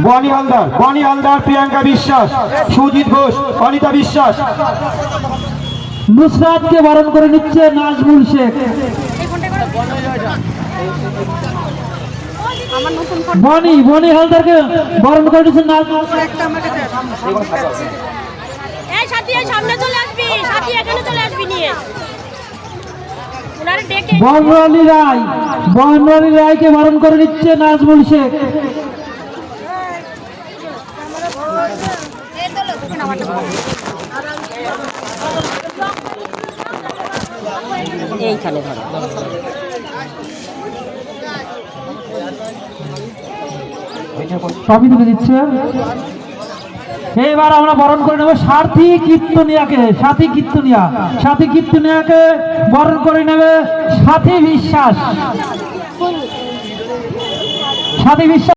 বনি হালদার, প্রিয়াঙ্কা বিশ্বাস, সুজিত ঘোষ, অনিতা বিশ্বাস। নুসরাতকে বরণ করে নিচ্ছে নাজমুল শেখ। বনি হালদারকে বরণ করে নিচ্ছে নাজমুল শেখ। সামনে চলে আসবি, সাথী এখানে চলে আসবি নিয়ে। বনরালী রায়কে বরণ করে নিচ্ছে নাজমুল শেখ। এইখানে ধরো সবই তুলে দিচ্ছে। এবার আমরা বরণ করে নেব সাথী কীর্তনিয়াকে বরণ করে নেবে সাথী বিশ্বাস।